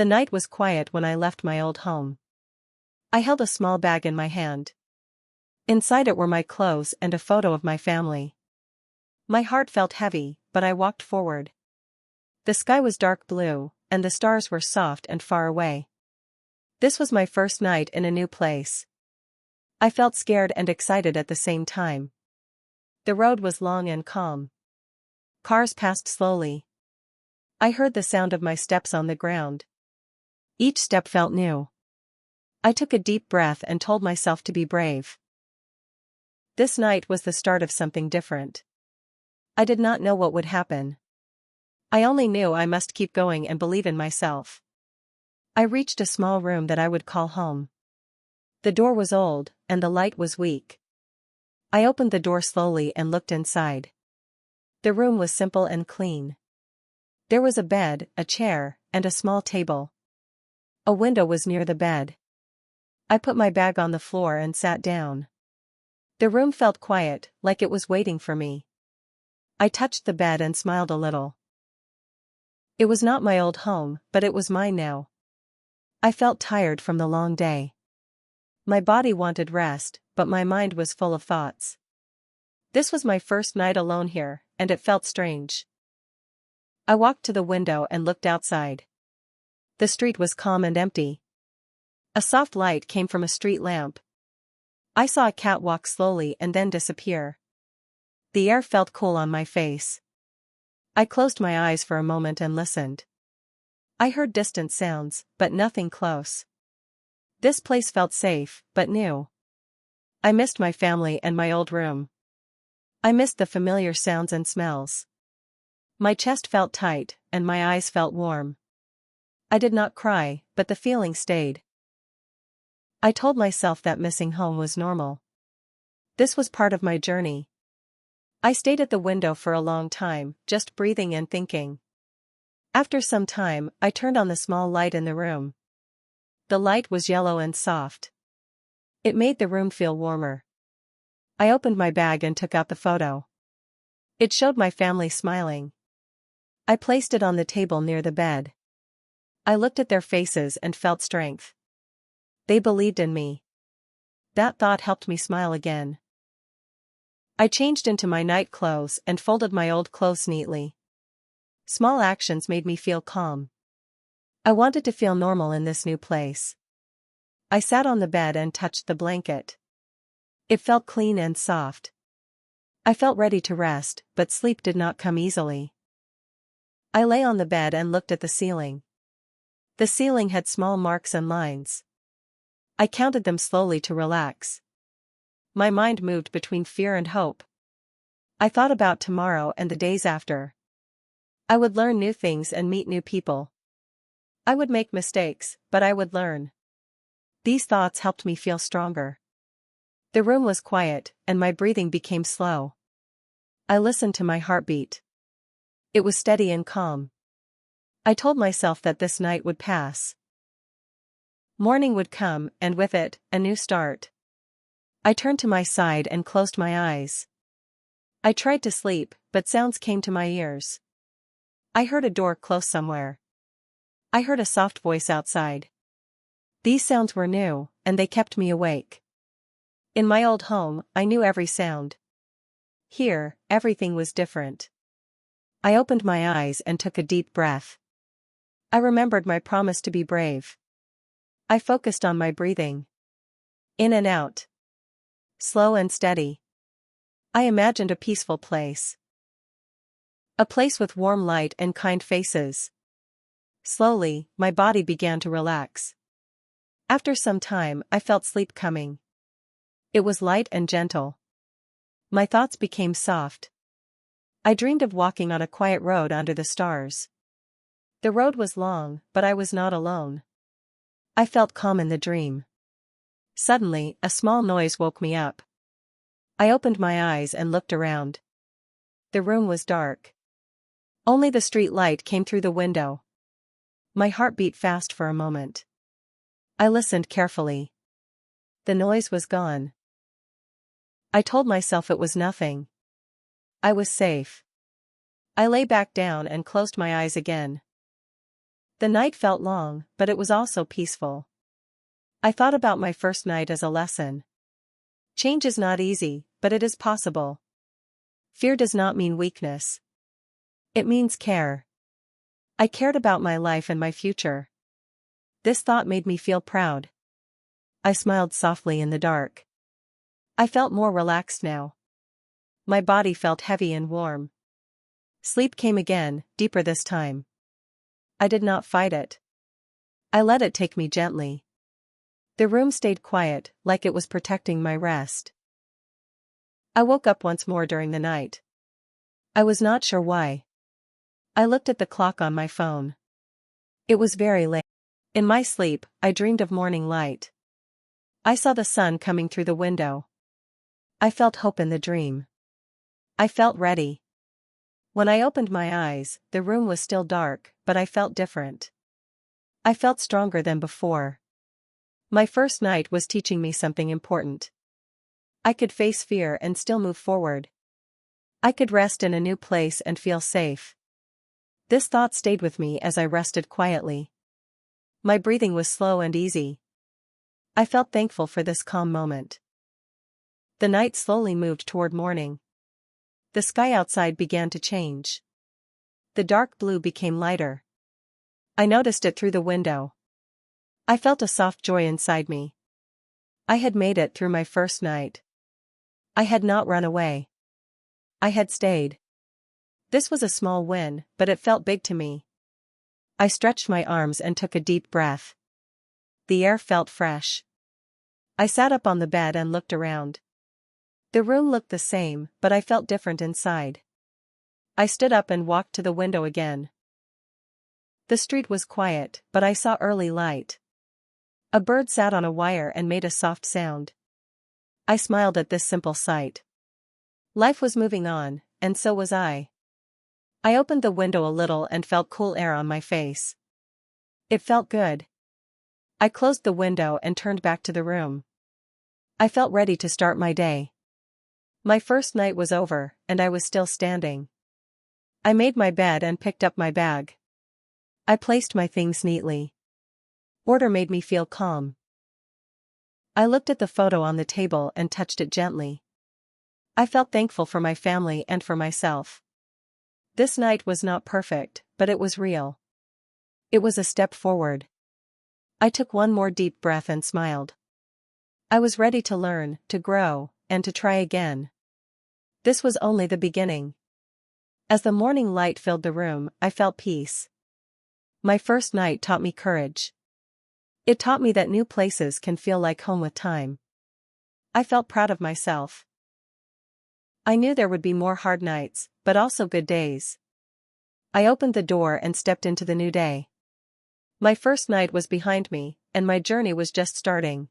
The night was quiet when I left my old home. I held a small bag in my hand. Inside it were my clothes and a photo of my family. My heart felt heavy, but I walked forward. The sky was dark blue, and the stars were soft and far away. This was my first night in a new place. I felt scared and excited at the same time. The road was long and calm. Cars passed slowly. I heard the sound of my steps on the ground. Each step felt new. I took a deep breath and told myself to be brave. This night was the start of something different. I did not know what would happen. I only knew I must keep going and believe in myself. I reached a small room that I would call home. The door was old, and the light was weak. I opened the door slowly and looked inside. The room was simple and clean. There was a bed, a chair, and a small table. A window was near the bed. I put my bag on the floor and sat down. The room felt quiet, like it was waiting for me. I touched the bed and smiled a little. It was not my old home, but it was mine now. I felt tired from the long day. My body wanted rest, but my mind was full of thoughts. This was my first night alone here, and it felt strange. I walked to the window and looked outside. The street was calm and empty. A soft light came from a street lamp. I saw a cat walk slowly and then disappear. The air felt cool on my face. I closed my eyes for a moment and listened. I heard distant sounds, but nothing close. This place felt safe, but new. I missed my family and my old room. I missed the familiar sounds and smells. My chest felt tight, and my eyes felt warm. I did not cry, but the feeling stayed. I told myself that missing home was normal. This was part of my journey. I stayed at the window for a long time, just breathing and thinking. After some time, I turned on the small light in the room. The light was yellow and soft. It made the room feel warmer. I opened my bag and took out the photo. It showed my family smiling. I placed it on the table near the bed. I looked at their faces and felt strength. They believed in me. That thought helped me smile again. I changed into my night clothes and folded my old clothes neatly. Small actions made me feel calm. I wanted to feel normal in this new place. I sat on the bed and touched the blanket. It felt clean and soft. I felt ready to rest, but sleep did not come easily. I lay on the bed and looked at the ceiling. The ceiling had small marks and lines. I counted them slowly to relax. My mind moved between fear and hope. I thought about tomorrow and the days after. I would learn new things and meet new people. I would make mistakes, but I would learn. These thoughts helped me feel stronger. The room was quiet, and my breathing became slow. I listened to my heartbeat. It was steady and calm. I told myself that this night would pass. Morning would come, and with it, a new start. I turned to my side and closed my eyes. I tried to sleep, but sounds came to my ears. I heard a door close somewhere. I heard a soft voice outside. These sounds were new, and they kept me awake. In my old home, I knew every sound. Here, everything was different. I opened my eyes and took a deep breath. I remembered my promise to be brave. I focused on my breathing. In and out. Slow and steady. I imagined a peaceful place. A place with warm light and kind faces. Slowly, my body began to relax. After some time, I felt sleep coming. It was light and gentle. My thoughts became soft. I dreamed of walking on a quiet road under the stars. The road was long, but I was not alone. I felt calm in the dream. Suddenly, a small noise woke me up. I opened my eyes and looked around. The room was dark. Only the street light came through the window. My heart beat fast for a moment. I listened carefully. The noise was gone. I told myself it was nothing. I was safe. I lay back down and closed my eyes again. The night felt long, but it was also peaceful. I thought about my first night as a lesson. Change is not easy, but it is possible. Fear does not mean weakness. It means care. I cared about my life and my future. This thought made me feel proud. I smiled softly in the dark. I felt more relaxed now. My body felt heavy and warm. Sleep came again, deeper this time. I did not fight it. I let it take me gently. The room stayed quiet, like it was protecting my rest. I woke up once more during the night. I was not sure why. I looked at the clock on my phone. It was very late. In my sleep, I dreamed of morning light. I saw the sun coming through the window. I felt hope in the dream. I felt ready. When I opened my eyes, the room was still dark, but I felt different. I felt stronger than before. My first night was teaching me something important. I could face fear and still move forward. I could rest in a new place and feel safe. This thought stayed with me as I rested quietly. My breathing was slow and easy. I felt thankful for this calm moment. The night slowly moved toward morning. The sky outside began to change. The dark blue became lighter. I noticed it through the window. I felt a soft joy inside me. I had made it through my first night. I had not run away. I had stayed. This was a small win, but it felt big to me. I stretched my arms and took a deep breath. The air felt fresh. I sat up on the bed and looked around. The room looked the same, but I felt different inside. I stood up and walked to the window again. The street was quiet, but I saw early light. A bird sat on a wire and made a soft sound. I smiled at this simple sight. Life was moving on, and so was I. I opened the window a little and felt cool air on my face. It felt good. I closed the window and turned back to the room. I felt ready to start my day. My first night was over, and I was still standing. I made my bed and picked up my bag. I placed my things neatly. Order made me feel calm. I looked at the photo on the table and touched it gently. I felt thankful for my family and for myself. This night was not perfect, but it was real. It was a step forward. I took one more deep breath and smiled. I was ready to learn, to grow, and to try again. This was only the beginning. As the morning light filled the room, I felt peace. My first night taught me courage. It taught me that new places can feel like home with time. I felt proud of myself. I knew there would be more hard nights, but also good days. I opened the door and stepped into the new day. My first night was behind me, and my journey was just starting.